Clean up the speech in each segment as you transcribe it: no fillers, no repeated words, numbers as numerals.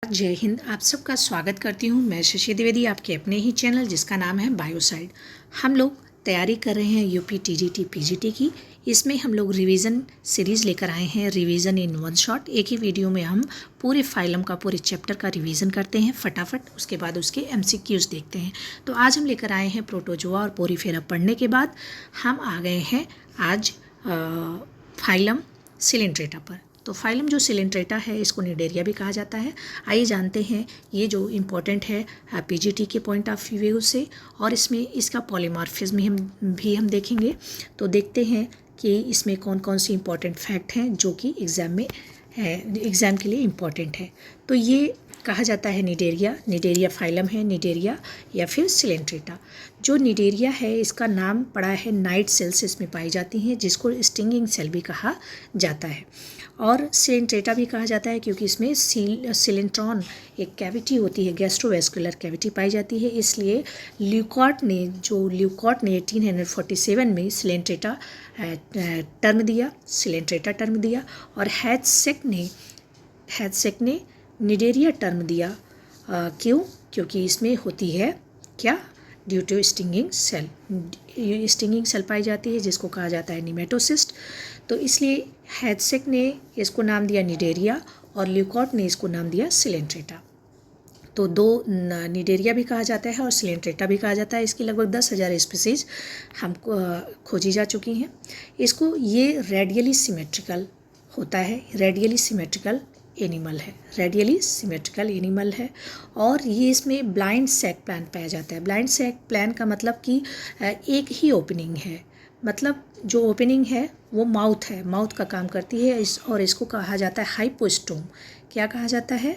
जय हिंद। आप सबका स्वागत करती हूँ। मैं शशि द्विवेदी, आपके अपने ही चैनल जिसका नाम है बायोसाइड। हम लोग तैयारी कर रहे हैं यूपी टीजीटी पीजीटी की। इसमें हम लोग रिवीजन सीरीज़ लेकर आए हैं, रिवीजन इन वन शॉट। एक ही वीडियो में हम पूरे फाइलम का, पूरे चैप्टर का रिवीजन करते हैं फटाफट, उसके बाद उसके एमसीक्यूज देखते हैं। तो आज हम लेकर आए हैं प्रोटोजोआ और पोरीफेरा। पढ़ने के बाद हम आ गए हैं आज फाइलम सिलेंट्रेटा पर। तो फाइलम जो सिलेंट्रेटा है, इसको निडेरिया भी कहा जाता है। आइए जानते हैं ये जो इम्पोर्टेंट है पीजीटी के पॉइंट ऑफ व्यू से, और इसमें इसका पॉलीमॉर्फिज्म भी हम देखेंगे। तो देखते हैं कि इसमें कौन कौन सी इम्पोर्टेंट फैक्ट हैं जो कि एग्ज़ाम के लिए इम्पोर्टेंट है। तो ये कहा जाता है निडेरिया फाइलम है, निडेरिया या फिर सिलेंट्रेटा। जो निडेरिया है, इसका नाम पड़ा है नाइट सेल्स इसमें पाई जाती हैं, जिसको स्टिंगिंग सेल भी कहा जाता है, और सिलेंट्रेटा भी कहा जाता है क्योंकि इसमें सिलेंट्रॉन एक कैविटी होती है, गैस्ट्रोवेस्कुलर कैविटी पाई जाती है। इसलिए ल्यूकॉट ने 1847 में सिलेंट्रेटा टर्म दिया, और हैड्सेक ने निडेरिया टर्म दिया। क्यों? क्योंकि इसमें होती है क्या, ड्यू टू स्टिंगिंग सेल पाई जाती है, जिसको कहा जाता है निमेटोसिस्ट। तो इसलिए हैड्सेक ने इसको नाम दिया निडेरिया और ल्यूकॉट ने इसको नाम दिया सिलेंट्रेटा। तो दो निडेरिया भी कहा जाता है और सिलेंट्रेटा भी कहा जाता है। इसकी लगभग 10,000 स्पीसीज हमको खोजी जा चुकी हैं। इसको ये रेडियली सिमेट्रिकल होता है, रेडियली सिमेट्रिकल एनिमल है, और ये इसमें ब्लाइंड सैक प्लान पाया जाता है। ब्लाइंड सैक प्लान का मतलब कि एक ही ओपनिंग है, मतलब जो ओपनिंग है वो माउथ है, माउथ का काम करती है और इसको कहा जाता है हाइपोस्टोम। क्या कहा जाता है?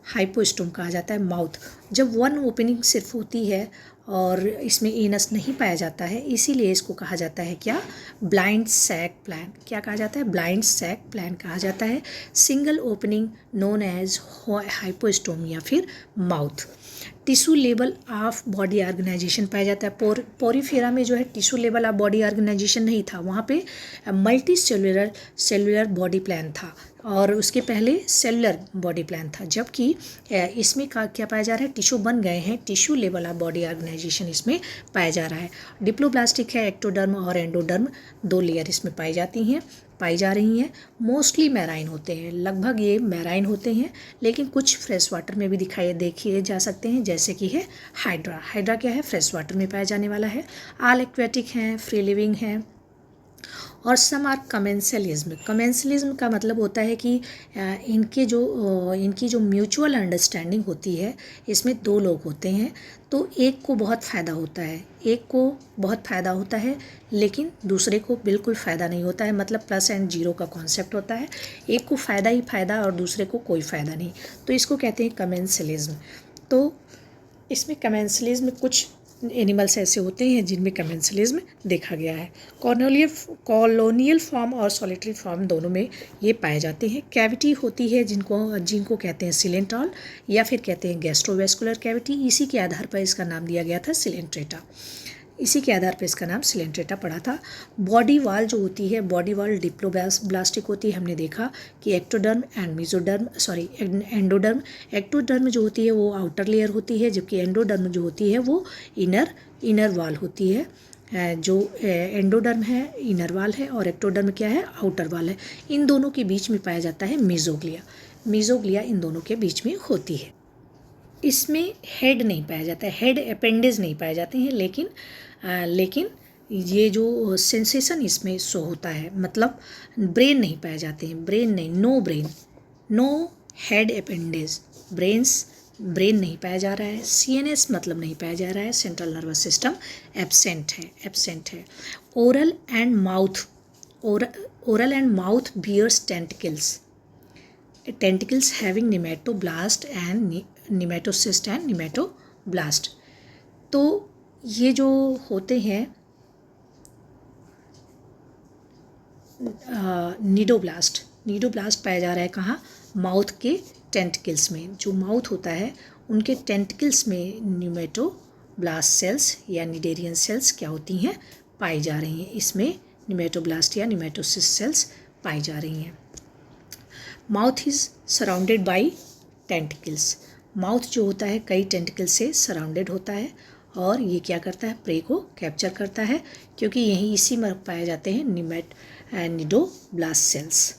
हाइपोस्टोम कहा जाता है माउथ। जब वन ओपनिंग सिर्फ होती है और इसमें एनस नहीं पाया जाता है, इसीलिए इसको कहा जाता है क्या, ब्लाइंड सैक प्लान। क्या कहा जाता है? ब्लाइंड सैक प्लान कहा जाता है। Single opening known as hypostome या फिर mouth. Tissue level of body organization पाया जाता है। पोरीफेरा में जो है tissue level of body organization नहीं था, वहाँ पे मल्टी सेलुलर बॉडी प्लान था, और उसके पहले सेलुलर बॉडी प्लान था। जबकि इसमें क्या पाया जा रहा है, टिश्यू बन गए हैं, tissue level of body organization इसमें पाया जा रहा है। डिप्लोब्लास्टिक है, एक्टोडर्म और एंडोडर्म, दो लेयर इसमें पाई जा रही हैं। मोस्टली मैराइन होते हैं, लगभग ये मैराइन होते हैं, लेकिन कुछ फ्रेश वाटर में भी देखिए जा सकते हैं, जैसे कि है हाइड्रा क्या है, फ्रेश वाटर में पाया जाने वाला है। ऑल एक्वेटिक हैं, फ्री लिविंग हैं, और सम आर कमेंसलिज्म का मतलब होता है कि इनकी जो म्यूचुअल अंडरस्टैंडिंग होती है, इसमें दो लोग होते हैं, तो एक को बहुत फ़ायदा होता है, लेकिन दूसरे को बिल्कुल फ़ायदा नहीं होता है। मतलब प्लस एंड जीरो का कॉन्सेप्ट होता है, एक को फ़ायदा ही फ़ायदा और दूसरे को कोई फ़ायदा नहीं, तो इसको कहते हैं कमेंसलिज्म। तो इसमें कमेंसलिज्म कुछ एनिमल्स ऐसे होते हैं जिनमें कमेंसलिज्म देखा गया है। कॉलोनियल फॉर्म और सॉलिटरी फॉर्म दोनों में ये पाए जाते हैं। कैविटी होती है जिनको कहते हैं सिलेंट्रॉल या फिर कहते हैं गैस्ट्रोवेस्कुलर कैविटी। इसी के आधार पर इसका नाम दिया गया था सिलेंट्रेटा। इसी के आधार पर इसका नाम सिलेंट्रेटा पड़ा था। बॉडी वाल जो होती है, बॉडी वाल डिप्लोब्लास्टिक होती है। हमने देखा कि एक्टोडर्म एंड एंडोडर्म। एक्टोडर्म जो होती है वो आउटर लेयर होती है, जबकि एंडोडर्म जो होती है वो इनर वाल होती है। जो एंडोडर्म है इनर वाल है और एक्टोडर्म क्या है, आउटर वाल है। इन दोनों के बीच में पाया जाता है मीजोग्लिया इन दोनों के बीच में होती है। इसमें हेड नहीं पाया जाता है, हेड अपेंडेज नहीं पाए जाते हैं, लेकिन ये जो सेंसेशन इसमें शो होता है, मतलब ब्रेन नहीं पाए जाते हैं, नो हेड अपेंडेज, ब्रेन नहीं पाया जा रहा है। सीएनएस मतलब नहीं पाया जा रहा है, सेंट्रल नर्वस सिस्टम एब्सेंट है। Oral end mouth bears tentacles having nematoblast and nematocyst and nematoblast. तो ये जो होते हैं नीडोब्लास्ट पाया जा रहा है कहाँ, माउथ के टेंटिकल्स में। जो माउथ होता है उनके टेंटिकल्स में निमेटोब्लास्ट सेल्स या निडेरियन सेल्स क्या होती हैं, पाई जा रही हैं। इसमें निमेटोब्लास्ट या निमेटोसिस्ट सेल्स पाई जा रही हैं। Mouth is surrounded by tentacles. Mouth जो होता है कई टेंटिकल से सराउंडेड होता है और ये क्या करता है, प्रे को कैप्चर करता है, क्योंकि यहीं इसी में पाए जाते हैं निडोब्लास्ट सेल्स।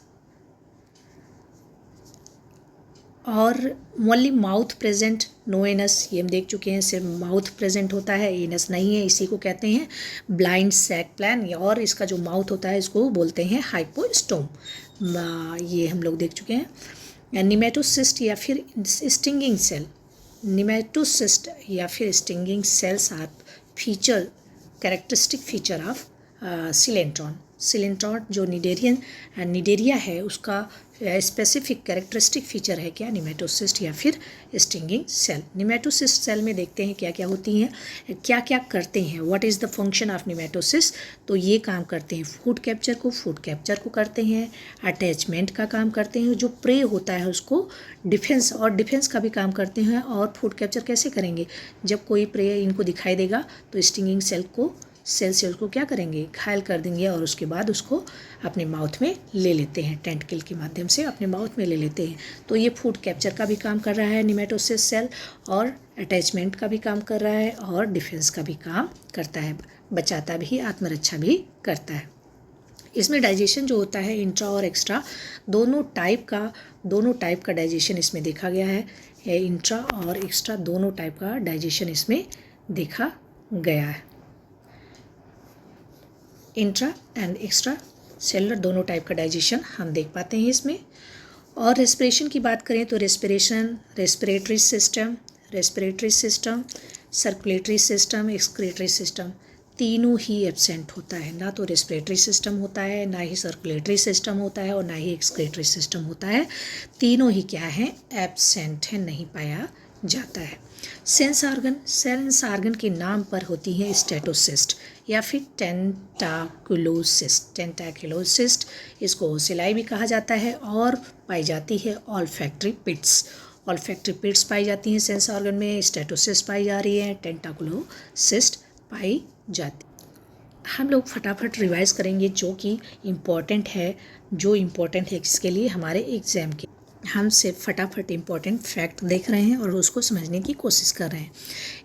और only mouth present, no anus, ये हम देख चुके हैं, सिर्फ माउथ प्रेजेंट होता है, एनस नहीं है, इसी को कहते हैं ब्लाइंड सैक प्लान। और इसका जो माउथ होता है इसको बोलते हैं हाइपोस्टोम, ये हम लोग देख चुके हैं। निमेटोसिस्ट या फिर स्टिंगिंग सेल, निमेटोसिस्ट या फिर stinging cells are feature, characteristic feature of coelenteron. Coelenteron जो निडेरिया है उसका स्पेसिफिक कैरेक्टरिस्टिक फीचर है क्या, निमेटोसिस्ट या फिर स्टिंगिंग सेल। निमेटोसिस्ट सेल में देखते हैं क्या क्या होती हैं, क्या क्या करते हैं, what is the function of nematocyst. तो ये काम करते हैं फूड कैप्चर को करते हैं, अटैचमेंट का काम करते हैं, जो प्रे होता है उसको डिफेंस का भी काम करते हैं। और फूड कैप्चर कैसे करेंगे, जब कोई प्रे इनको दिखाई देगा तो स्टिंगिंग सेल को क्या करेंगे, घायल कर देंगे और उसके बाद उसको अपने माउथ में ले लेते हैं, टेंटिकल के माध्यम से अपने माउथ में ले लेते हैं। तो ये फूड कैप्चर का भी काम कर रहा है निमेटोसिस्ट सेल, और अटैचमेंट का भी काम कर रहा है, और डिफेंस का भी काम करता है, बचाता भी, आत्मरक्षा भी करता है। इसमें डाइजेशन जो होता है इंट्रा और एक्स्ट्रा दोनों टाइप का डाइजेशन इसमें देखा गया है। इंट्रा और एक्स्ट्रा दोनों टाइप का डाइजेशन इसमें देखा गया है। इंट्रा एंड एक्स्ट्रा सेलुलर दोनों टाइप का डाइजेशन हम देख पाते हैं इसमें। और रेस्पिरेशन की बात करें तो respiratory system, circulatory system, excretory system, तीनों ही एब्सेंट होता है। ना तो रेस्पिरेटरी सिस्टम होता है, ना ही सर्कुलेटरी सिस्टम होता है, और ना ही एक्सक्रीटरी सिस्टम होता है। तीनों ही क्या है, एब्सेंट है, नहीं पाया जाता है। सेंस ऑर्गन के नाम पर होती है स्टेटोसिस्ट या फिर टेंटाकुलोसिस्ट, इसको ओसिलाई भी कहा जाता है। और पाई जाती है ऑल्फैक्टरी पिट्स पाई जाती हैं सेंस ऑर्गन में, स्टेटोसिस्ट पाई जा रही है, टेंटाकुलोसिस्ट पाई जाती। हम लोग फटाफट रिवाइज करेंगे जो इम्पोर्टेंट है किसके लिए, हमारे एग्जाम के। हम सिर्फ फटाफट इम्पॉर्टेंट फैक्ट देख रहे हैं और उसको समझने की कोशिश कर रहे हैं।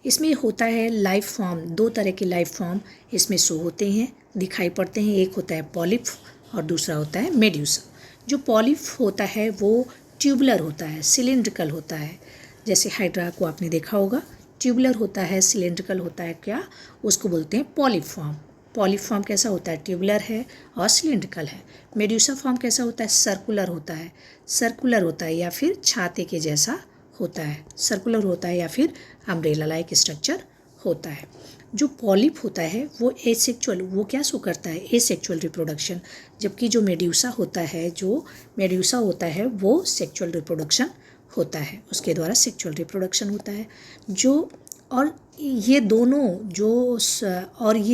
इसमें होता है लाइफ फॉर्म, दो तरह के लाइफ फॉर्म इसमें शो होते हैं, दिखाई पड़ते हैं। एक होता है पॉलिप और दूसरा होता है मेड्यूसा। जो पॉलिप होता है वो ट्यूबुलर होता है, सिलिंड्रिकल होता है, जैसे हाइड्रा को आपने देखा होगा, ट्यूबुलर होता है, सिलिंड्रिकल होता है, क्या उसको बोलते हैं पॉलिप फॉर्म। पॉलिप फॉर्म कैसा होता है, ट्यूबुलर है और सिलिंड्रिकल है। मेड्यूसा फॉर्म कैसा होता है, सर्कुलर होता है या फिर छाते के जैसा होता है, सर्कुलर होता है या फिर अम्ब्रेला लाइक स्ट्रक्चर होता है। जो पॉलिप होता है वो एसेक्सुअल, वो क्या शो करता है, एसेक्सुअल रिप्रोडक्शन, जबकि जो मेड्यूसा होता है वो सेक्सुअल रिप्रोडक्शन होता है, उसके द्वारा सेक्सुअल रिप्रोडक्शन होता है। और ये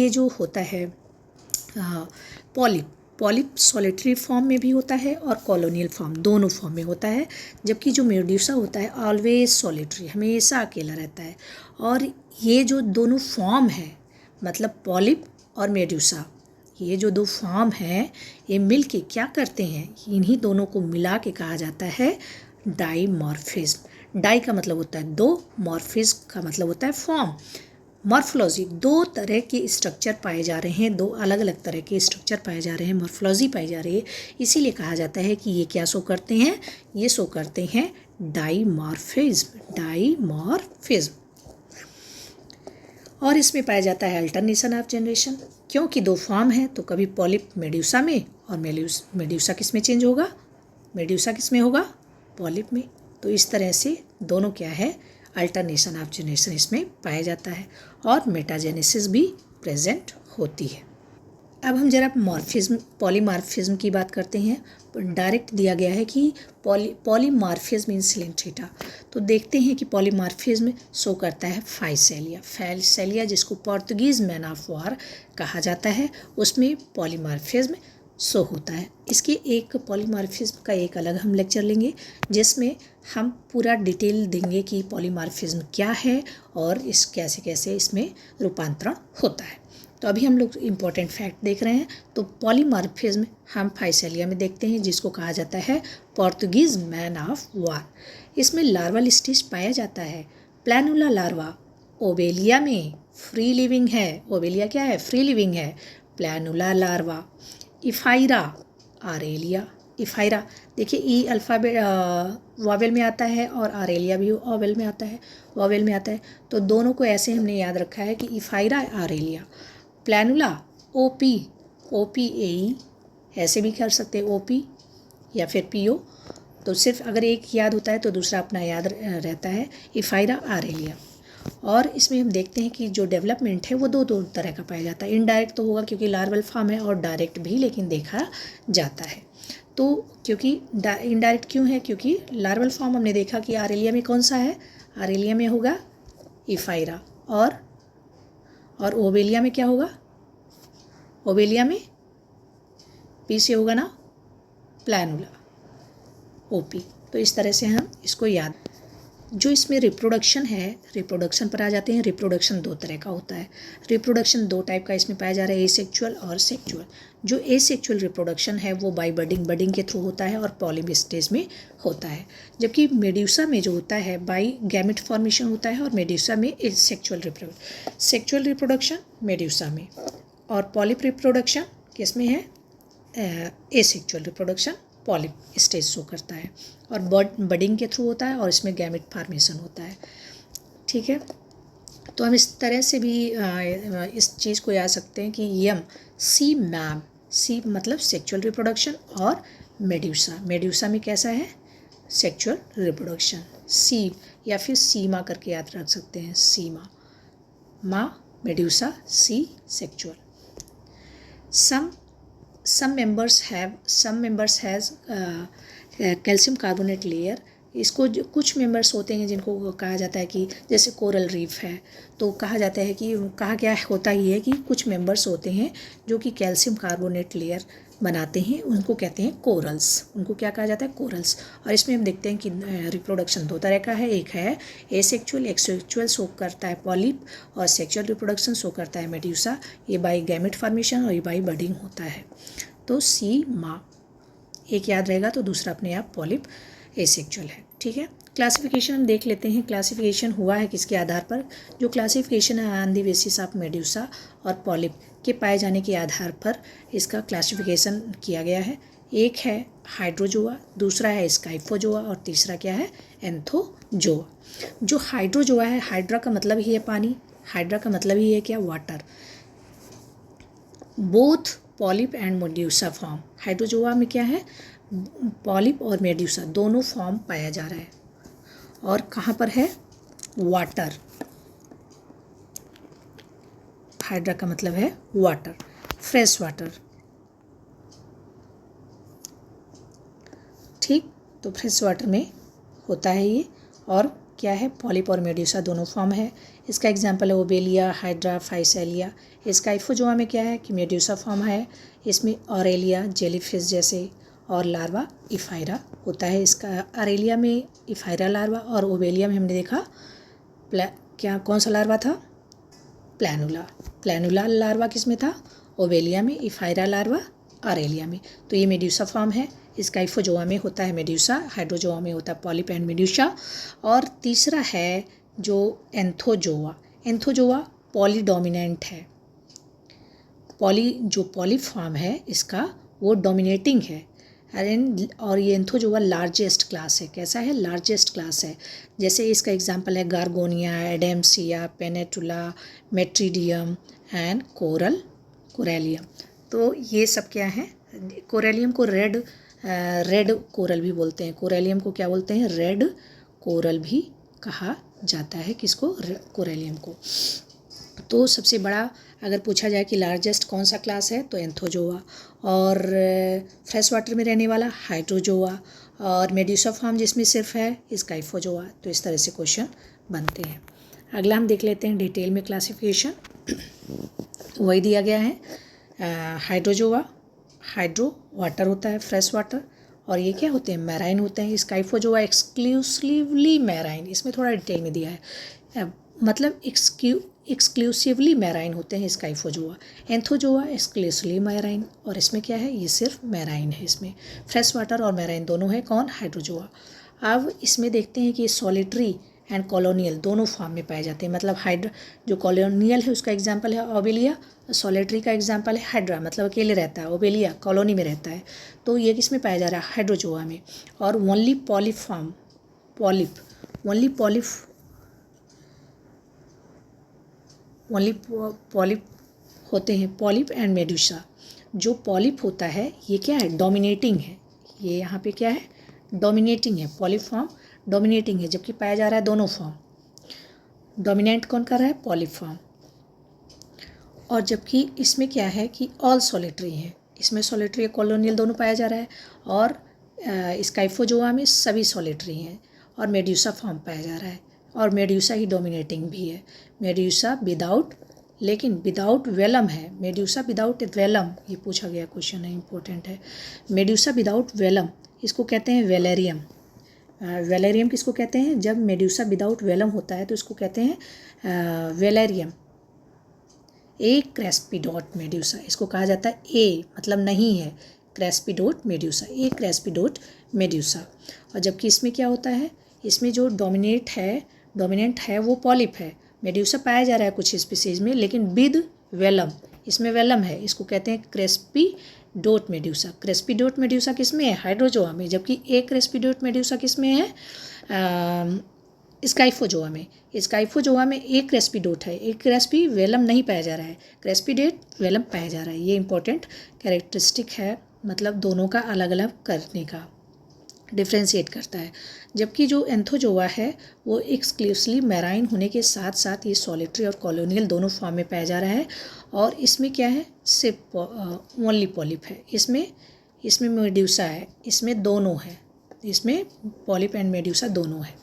जो होता है पॉलिप सॉलिटरी फॉर्म में भी होता है और कॉलोनियल फॉर्म, दोनों फॉर्म में होता है। जबकि जो मेड्यूसा होता है ऑलवेज सॉलिटरी, हमेशा अकेला रहता है। और ये जो दोनों फॉर्म है, मतलब पॉलिप और मेड्यूसा, ये जो दो फॉर्म हैं ये मिल के क्या करते हैं, इन्हीं दोनों को मिला के कहा जाता है डाइमॉर्फिज्म। डाई का मतलब होता है दो, मॉर्फिज्म का मतलब होता है फॉर्म। मॉर्फोलॉजी, दो तरह के स्ट्रक्चर पाए जा रहे हैं, दो अलग अलग तरह के स्ट्रक्चर पाए जा रहे हैं, मॉर्फोलॉजी पाई जा रही है, इसीलिए कहा जाता है कि ये क्या शो करते हैं, ये शो करते हैं डाइमॉर्फिज्म। और इसमें पाया जाता है अल्टरनेशन ऑफ जनरेशन, क्योंकि दो फॉर्म है तो कभी पॉलिप मेड्यूसा में और मेड्यूसा किस में चेंज होगा, मेड्यूसा किस में होगा, पॉलिप में। तो इस तरह से दोनों क्या है, अल्टरनेशन ऑफ जनरेशन इसमें पाया जाता है और मेटाजेनेसिस भी प्रेजेंट होती है। अब हम जरा पॉलीमॉर्फिज्म की बात करते हैं। डायरेक्ट दिया गया है कि पॉलीमॉर्फिज्म इन सिलेंट्रेटा, तो देखते हैं कि पॉलीमॉर्फिज्म शो करता है फाइसेलिया, जिसको पोर्तुगीज मैन ऑफ वॉर कहा जाता है, उसमें पॉलीमॉर्फिज्म शो होता है। इसके एक पॉलीमॉर्फिज्म का एक अलग हम लेक्चर लेंगे, जिसमें हम पूरा डिटेल देंगे कि पॉलीमॉर्फिज्म क्या है और कैसे कैसे इसमें रूपांतरण होता है। तो अभी हम लोग इम्पोर्टेंट फैक्ट देख रहे हैं। तो पॉलीमॉर्फिज्म हम फाइसेलिया में देखते हैं, जिसको कहा जाता है पोर्तुगीज मैन ऑफ वार। इसमें लार्वल स्टेज पाया जाता है। प्लैनुला लार्वा ओबेलिया में फ्री लिविंग है। ओबेलिया क्या है? फ्री लिविंग है। Planula larva. Ephyra aurelia. Ephyra देखिए ई अल्फ़ाबेट वॉवेल में आता है और आरेलिया भी वॉवेल में आता है, वॉवेल में आता है। तो दोनों को ऐसे हमने याद रखा है कि इफाइरा आरेलिया। प्लैनुला ओपी, ओपी ए ई ऐसे भी कर सकते हैं, ओपी या फिर पीओ। तो सिर्फ अगर एक याद होता है तो दूसरा अपना याद रहता है, इफाइरा आरेलिया। और इसमें हम देखते हैं कि जो डेवलपमेंट है वो दो तरह का पाया जाता है। इनडायरेक्ट तो होगा क्योंकि लार्वल फॉर्म है, और डायरेक्ट भी लेकिन देखा जाता है। तो क्योंकि इनडायरेक्ट क्यों है? क्योंकि लार्वल फॉर्म हमने देखा कि आरेलिया में कौन सा है? आरेलिया में होगा इफाइरा। और ओबेलिया में क्या होगा? ओबेलिया में पी से होगा ना प्लैनुला, ओपी। तो इस तरह से हम इसको याद। जो इसमें रिप्रोडक्शन है, रिप्रोडक्शन पर आ जाते हैं। रिप्रोडक्शन दो तरह का होता है। रिप्रोडक्शन दो टाइप का इसमें पाया जा रहा है, एसेक्सुअल और सेक्सुअल। जो एसेक्सुअल रिप्रोडक्शन है वो बाय बडिंग के थ्रू होता है और पॉलिप स्टेज में होता है। जबकि मेड्यूसा में जो होता है बाय गैमेट फॉर्मेशन होता है, और मेड्यूसा में सेक्सुअल रिप्रोडक्शन मेड्यूसा में, और पॉलिप रिप्रोडक्शन किस में है? Asexual reproduction polyp stage show करता है, और बडिंग के थ्रू होता है, और इसमें गैमेट फॉर्मेशन होता है। ठीक है, तो हम इस तरह से भी इस चीज़ को याद सकते हैं कि यम सी मैम, सी मतलब सेक्सुअल रिप्रोडक्शन, और मेड्यूसा में कैसा है? Sexual reproduction. सी या फिर सीमा करके याद रख सकते हैं, सीमा, माँ मेड्यूसा, सी sexual. some members has calcium carbonate layer. इसको जो कुछ मेंबर्स होते हैं जिनको कहा जाता है कि जैसे कोरल रीफ है, तो कहा जाता है कि कहा क्या होता ही है कि कुछ मेंबर्स होते हैं जो कि कैल्शियम कार्बोनेट लेयर बनाते हैं, उनको कहते हैं कोरल्स। उनको क्या कहा जाता है? कोरल्स। और इसमें हम देखते हैं कि रिप्रोडक्शन दो तरह का है। एक है एसेक्सुअल, एक्सेक्सुअल शो करता है पॉलिप, और सेक्सुअल रिप्रोडक्शन शो करता है मेड्यूसा। ये बाई गैमेट फॉर्मेशन और ये बाई बडिंग होता है। तो सी माँ एक याद रहेगा, तो दूसरा अपने आप पॉलिप एसेक्सुअल है। ठीक है, क्लासिफिकेशन हम देख लेते हैं। क्लासिफिकेशन हुआ है किसके आधार पर? जो क्लासिफिकेशन है on the basis of medusa और पॉलिप के पाए जाने के आधार पर इसका क्लासिफिकेशन किया गया है। एक है हाइड्रोजोआ, दूसरा है स्काइफोजोआ, और तीसरा क्या है? एंथोजोआ। जो हाइड्रोजोआ है, हाइड्रा का मतलब ही है पानी, हाइड्रा का मतलब ही है क्या? Water. Both polyp and medusa form. Hydrozoa में क्या है? पॉलिप और मेड्यूसा दोनों फॉर्म पाया जा रहा है। और कहाँ पर है? वाटर। हाइड्रा का मतलब है वाटर, फ्रेश वाटर। ठीक, तो फ्रेश वाटर में होता है ये। और क्या है? पॉलिप और मेड्यूसा दोनों फॉर्म है। इसका एग्जांपल है ओबेलिया, हाइड्रा, फाइसेलिया। स्काइफोजोआ में क्या है कि मेड्यूसा फॉर्म है, इसमें ऑरेलिया जेलीफिश जैसे, और लार्वा इफाइरा होता है। इसका ऑरेलिया में इफाइरा लार्वा, और ओबेलिया में हमने देखा क्या कौन सा लार्वा था? प्लैनुला लार्वा किस में था? ओबेलिया में। इफाइरा लार्वा ऑरेलिया में। तो ये मेड्यूसा फॉर्म है। स्काइफोजोआ में होता है मेड्यूसा, हाइड्रोजोआ में होता है पॉलिप एंड मेड्यूसा। और तीसरा है जो एंथोजोआ। एंथोजोआ पॉलीडोमिनेंट है। जो पॉलिप फॉर्म है इसका वो डोमिनेटिंग है। और ये एंथोजोआ लार्जेस्ट क्लास है। कैसा है? लार्जेस्ट क्लास है। जैसे इसका एग्जांपल है गार्गोनिया, एडेम्सिया, पेनेटुला, मेट्रीडियम एंड कोरेलियम। तो ये सब क्या है? कोरेलियम को रेड कोरल भी बोलते हैं। कोरेलियम को क्या बोलते हैं? रेड कोरल भी कहा जाता है। किसको? कोरेलियम को। तो सबसे बड़ा अगर पूछा जाए कि लार्जेस्ट कौन सा क्लास है, तो एंथोजोआ। और फ्रेश वाटर में रहने वाला हाइड्रोजोआ, और मेड्यूसा फॉर्म जिसमें सिर्फ है स्काइफोजोआ। तो इस तरह से क्वेश्चन बनते हैं। अगला हम देख लेते हैं डिटेल में क्लासिफिकेशन। वही दिया गया है। हाइड्रोजोआ, हाइड्रो वाटर होता है, फ्रेश वाटर, और ये क्या होते हैं? मैराइन होते हैं। Scyphozoa exclusively marine. इसमें थोड़ा डिटेल में दिया है। मतलब एक्सक्लूसिवली मैराइन होते हैं स्काइफोजोआ। एंथोजोआ एक्सक्लूसिवली मैराइन, और इसमें क्या है, ये सिर्फ मैराइन है। इसमें फ्रेश वाटर और मैराइन दोनों है। कौन? हाइड्रोजोआ। अब इसमें देखते हैं कि सॉलिटरी एंड कॉलोनियल दोनों फॉर्म में पाए जाते हैं। मतलब जो कॉलोनियल है उसका एग्जाम्पल है ओबेलिया, सॉलिटरी का एग्जाम्पल है हाइड्रा, मतलब अकेले रहता है। ओबेलिया कॉलोनी में रहता है। तो ये किस में पाया जा रहा है? हाइड्रोजोआ में। और only polyp form, only polyp होते हैं, पॉलिप एंड मेडुसा। जो पॉलिप होता है ये क्या है? डोमिनेटिंग है। ये यहाँ पे क्या है? डोमिनेटिंग है। पॉलिप फॉर्म डोमिनेटिंग है, जबकि पाया जा रहा है दोनों फॉर्म। डोमिनेट कौन कर रहा है? Polyp form. और जबकि इसमें क्या है कि ऑल सॉलिटरी है। इसमें सॉलिटरी और कॉलोनियल दोनों पाया जा रहा है। और स्काइफोजोआ में सभी सॉलिटरी हैं और मेड्यूसा फॉर्म पाया जा रहा है। और मेड्यूसा ही डोमिनेटिंग भी है। मेड्यूसा विदाउट वेलम है। मेड्यूसा विदाउट वेलम, ये पूछा गया क्वेश्चन है, इंपॉर्टेंट है। मेड्यूसा विदाउट वेलम, इसको कहते हैं वेलेरियम। वेलेरियम किसको कहते हैं? जब मेड्यूसा विदाउट वेलम होता है तो इसको कहते हैं वेलेरियम। ए क्रेस्पिडोट मेड्यूसा, इसको कहा जाता है ए मतलब नहीं है, क्रेस्पिडोट मेड्यूसा, ए क्रेस्पिडोट मेड्यूसा। और जबकि इसमें क्या होता है? इसमें जो डोमिनेंट है वो पॉलिप है। मेड्यूसा पाया जा रहा है कुछ स्पीसीज में, लेकिन विद वेलम, इसमें वेलम है। इसको कहते हैं क्रेस्पिडोट मेड्यूसा। क्रेस्पिडोट मेड्यूसा किस में है? हाइड्रोजोआ में। जबकि ए क्रेस्पिडोट मेड्यूसा किस में है? स्काइफोजोआ में। स्काइफोजोआ में एक क्रेस्पिडोट है, एक क्रेस्पी वेलम नहीं पाया जा रहा है, क्रेस्पिडेट वेलम पाया जा रहा है। ये इंपॉर्टेंट कैरेक्टरिस्टिक है, मतलब दोनों का अलग अलग करने का, डिफ्रेंशिएट करता है। जबकि जो एंथोजोआ है वो एक्सक्लूसिवली मैराइन होने के साथ साथ ये सॉलिटरी और कॉलोनियल दोनों फॉर्म में पाया जा रहा है। और इसमें क्या है? सिर्फ ओनली पॉलिप है। इसमें मेड्यूसा है, इसमें दोनों है। इसमें पॉलिप एंड मेड्यूसा दोनों है।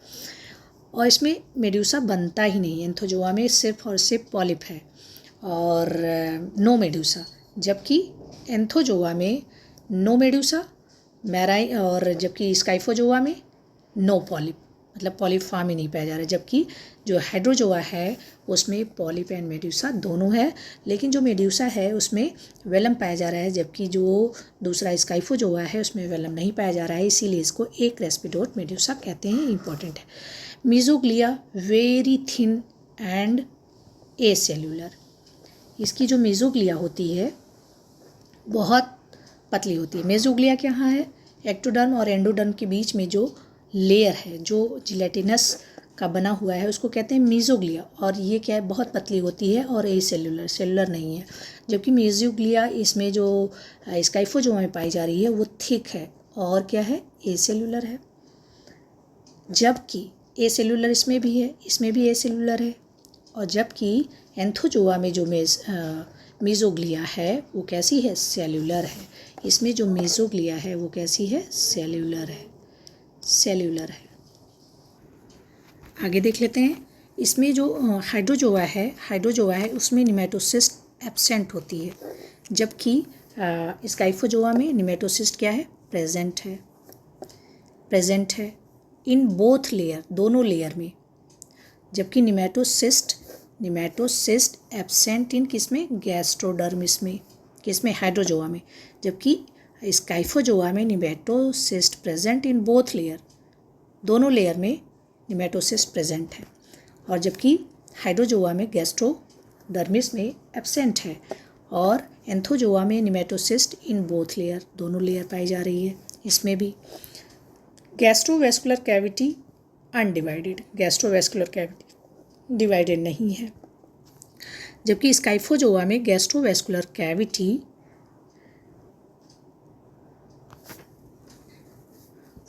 और इसमें मेड्यूसा बनता ही नहीं है। एंथोजोआ में सिर्फ और सिर्फ पॉलिप है और नो मेड्यूसा। जबकि एंथोजोआ में नो मेड्यूसा मैराइन, और जबकि स्काइफोजोआ में नो पॉलिप, मतलब पॉलिप फॉर्म ही नहीं पाया जा रहा है। जबकि जो हाइड्रोजोआ है उसमें पॉलिप एंड मेड्यूसा दोनों है, लेकिन जो मेड्यूसा है उसमें वेलम पाया जा रहा है। जबकि जो दूसरा स्काइफोजोआ है उसमें वेलम नहीं पाया जा रहा है, इसीलिए इसको एक क्रेस्पिडोट मेड्यूसा कहते हैं। इंपॉर्टेंट है। Mesoglea very thin and acellular. इसकी जो मीजोग्लिया होती है बहुत पतली होती है। मेजोग्लिया क्या है? एक्टोडर्म और एंडोडर्म के बीच में जो लेयर है, जो जिलेटिनस का बना हुआ है, उसको कहते हैं मीजोग्लिया। और ये क्या है? बहुत पतली होती है और एसेल्यूलर, सेलुलर नहीं है। जबकि मेजोग्लिया इसमें जो स्काइफोजोआ में पाई जा रही है वो थिक है और क्या है? एसेल्यूलर है। जबकि एसेल्यूलर इसमें भी है, इसमें भी एसेल्यूलर है। और जबकि एंथोजोआ में जो मीजोग्लिया है वो कैसी है? सेल्यूलर है। इसमें जो मीजोग्लिया है वो कैसी है? सेल्यूलर है। आगे देख लेते हैं। इसमें जो हाइड्रोजोआ है उसमें निमेटोसिस्ट एब्सेंट होती है। जबकि स्काइफोजोआ में निमेटोसिस्ट क्या है? प्रेजेंट है इन बोथ लेयर, दोनों लेयर में। जबकि निमेटोसिस्ट एब्सेंट इन किसमें? गैस्ट्रोडर्मिस में। किसमें? हाइड्रोजोआ में। जबकि स्काइफोजोआ में nematocyst present in both layer, दोनों लेयर में निमेटोसिस्ट प्रेजेंट है। और जबकि हाइड्रोजोआ में गैस्ट्रोडर्मिस में एब्सेंट है। और एंथोजोआ में निमेटोसिस्ट इन बोथ लेयर, दोनों लेयर पाई जा रही है। इसमें भी gastrovascular cavity undivided, gastrovascular cavity divided नहीं है। जबकि स्काइफोजोआ में गैस्ट्रोवेस्कुलर कैविटी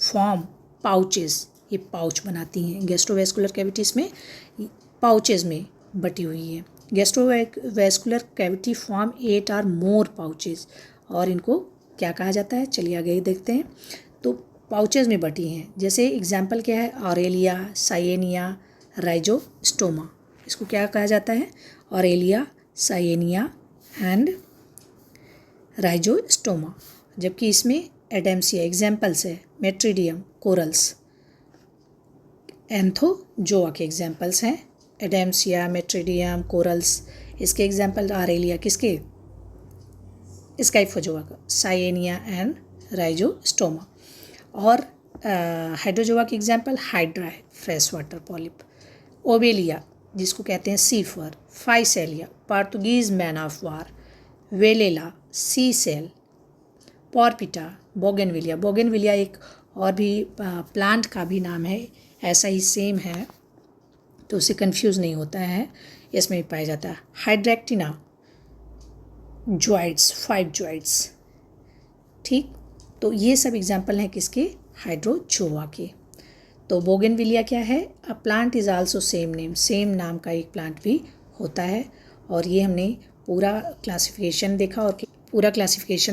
फॉर्म पाउचेस, ये पाउच बनाती हैं। गैस्ट्रोवेस्कुलर कैविटीज़ में पाउचेस में बटी हुई है। गैस्ट्रोवेस्कुलर कैविटी फॉर्म 8 और मोर पाउचेस। और इनको क्या कहा जाता है? चलिए आगे देखते हैं। तो पाउचेस में बटी हैं। जैसे एग्जाम्पल क्या है? Aurelia, cyanea, rhizostoma. इसको क्या कहा जाता है? Aurelia, cyanea and rhizostoma. जबकि इसमें एडेम्सिया एग्जाम्पल्स है, मेट्रीडियम, कोरल्स। एंथोजोआ के एग्जाम्पल्स हैं एडेम्सिया, मेट्रिडियम, कोरल्स। इसके एग्जाम्पल आरेलिया किसके, स्काइफोजोआ का, साइएनिया एंड राइजोस्टोमा। और हाइड्रोजोआ की एग्जाम्पल हाइड्रा है, फ्रेश वाटर पॉलिप। ओबेलिया जिसको कहते हैं sea fur, physalia Portuguese man of war, velella sea sail, porpita, bougainvillia. Bougainvillia एक और भी प्लांट का भी नाम है, ऐसा ही सेम है, तो उससे कंफ्यूज नहीं होता है, इसमें भी पाया जाता है। हाइड्रेक्टिना, जॉइड्स, 5 जॉइड्स। ठीक, तो ये सब एग्जाम्पल हैं किसके, हाइड्रोजोआ के। तो बोगेनविलिया क्या है, a plant is also same name, same नाम का एक प्लांट भी होता है। और ये हमने पूरा क्लासिफिकेशन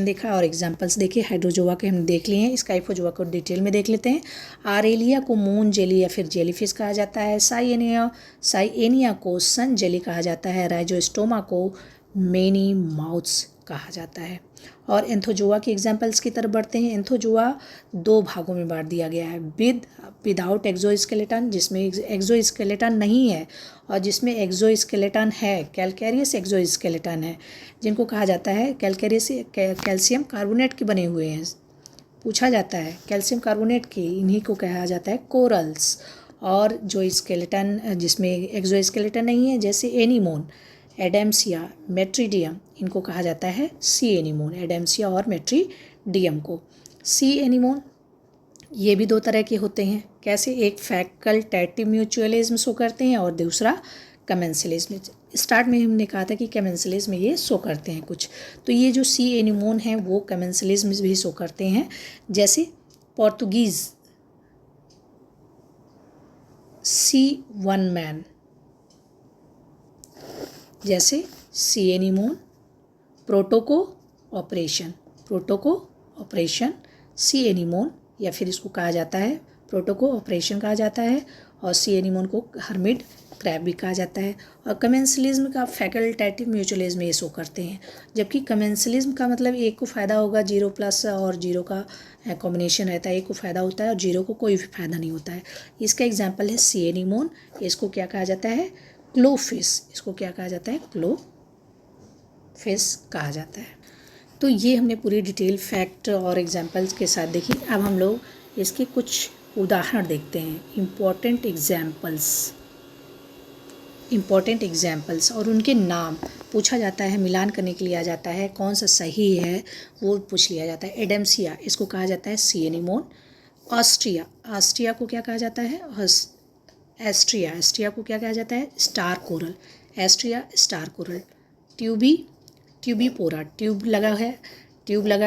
देखा और एग्जांपल्स देखे। हाइड्रोजोआ के हम देख लिए हैं, स्काइफोजोआ को डिटेल में देख लेते हैं। आरेलिया को मून जेली या फिर जेलीफिश कहा जाता है। साइएनिया को सन जेली कहा जाता है। राइजोस्टोमा को मेनी माउथ्स कहा जाता है। और एंथोजोआ की एग्जाम्पल्स की तरफ बढ़ते हैं। एंथोजोआ 2 भागों में बांट दिया गया है, विदाउट एक्सोस्केलेटन, जिसमें एक्सोस्केलेटन नहीं है, और जिसमें एक्सोस्केलेटन है, कैलकैरियस एक्सोस्केलेटन है, जिनको कहा जाता है कैल्शियम कार्बोनेट के बने हुए हैं। पूछा जाता है कैल्शियम कार्बोनेट के, इन्हीं को कहा जाता है कोरल्स। और जो स्केलेटन जिसमें एक्सोस्केलेटन नहीं है, जैसे एनीमोन, एडेम्सिया, मेट्रिडियम, इनको कहा जाता है सी एनीमोन, एडेम्सिया और मेट्रिडियम को। सी एनीमोन ये भी 2 तरह के होते हैं। कैसे, एक फैकल्टेटिव म्यूचुअलिज्म शो करते हैं और दूसरा कमेंसलिज्म। स्टार्ट में हमने कहा था कि कमेंसलिज्म में ये शो करते हैं कुछ, तो ये जो सी एनीमोन हैं वो कमेंसलिज्म भी शो करते हैं। जैसे पोर्तुगीज सी वन मैन, जैसे sea anemone, protocooperation, sea anemone, या फिर इसको कहा जाता है प्रोटोको ऑपरेशन कहा जाता है, और सी एनीमोन को हर्मिड क्रैब भी कहा जाता है। और कमेंसलिज्म का फैकल्टेटिव म्यूचुअलिज्म ये शो करते हैं, जबकि कमेंसलिज्म का मतलब एक को फ़ायदा होगा, 0+ और 0 का कॉम्बिनेशन रहता है, एक को फ़ायदा होता है और 0 को कोई भी फ़ायदा नहीं होता है। इसका एग्जाम्पल है सी एनीमोन, इसको क्या कहा जाता है, क्लोफिश, इसको क्या कहा जाता है, क्लोफिश कहा जाता है। तो ये हमने पूरी डिटेल फैक्ट और एग्जाम्पल्स के साथ देखी। अब हम लोग इसके कुछ उदाहरण देखते हैं, इम्पॉर्टेंट एग्जाम्पल्स और उनके नाम पूछा जाता है, मिलान करने के लिए आ जाता है, कौन सा सही है वो पूछ लिया जाता है। एडेम्सिया, इसको कहा जाता है सी एनीमोन। ऑस्ट्रिया को क्या कहा जाता है, एस्ट्रिया को क्या कहा जाता है, star coral, astraea star coral. Tubipora, tube लगा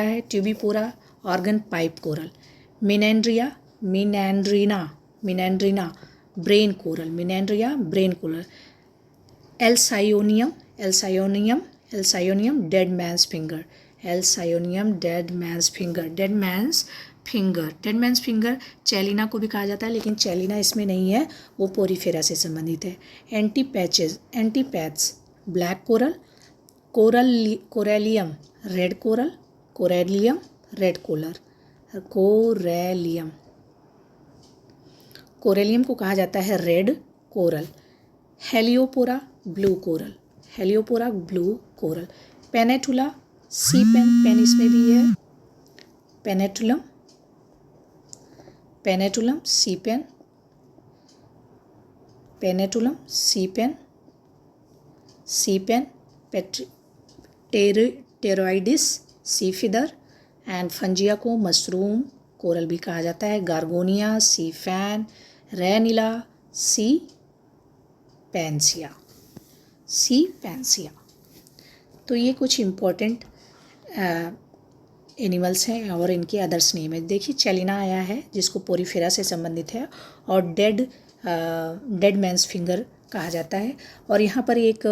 है, tubipora organ pipe coral. Meandrina brain coral. Alcyonium dead man's finger. Chalina को भी कहा जाता है, लेकिन चैलिना इसमें नहीं है, वो पोरीफेरा से संबंधित है। Antipathes black corallium red corallium को कहा जाता है red coral. Heliopora blue coral. Pennatula sea pen इसमें भी है, pennatulum sea pen, pteroides sea feather, and fungia को मशरूम कोरल भी कहा जाता है। Gorgonia sea fan, renilla sea pansy. तो ये कुछ इम्पोर्टेंट एनिमल्स हैं और इनके अदर्स नेम है। देखिए चैलिना आया है जिसको पोरीफेरा से संबंधित है, और डेड मैंस फिंगर कहा जाता है। और यहाँ पर एक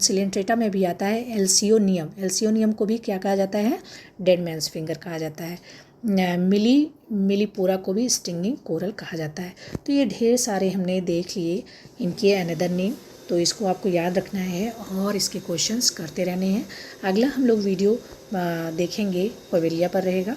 सिलेंट्रेटा में भी आता है एल्सियोनियम को भी क्या कहा जाता है, डेड मैंस फिंगर कहा जाता है। मिलीपोरा को भी स्टिंगिंग कोरल कहा जाता है। तो ये ढेर सारे हमने देख लिए इनके अनदर नेम, तो इसको आपको याद रखना है और इसके क्वेश्चंस करते रहने हैं। अगला हम लोग वीडियो देखेंगे कोवेलिया पर रहेगा।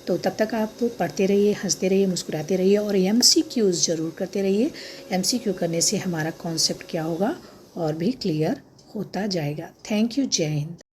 तो तब तक आप पढ़ते रहिए, हंसते रहिए, मुस्कुराते रहिए और MCQs ज़रूर करते रहिए। MCQ करने से हमारा कॉन्सेप्ट क्या होगा और भी क्लियर होता जाएगा। Thank you. जय हिंद।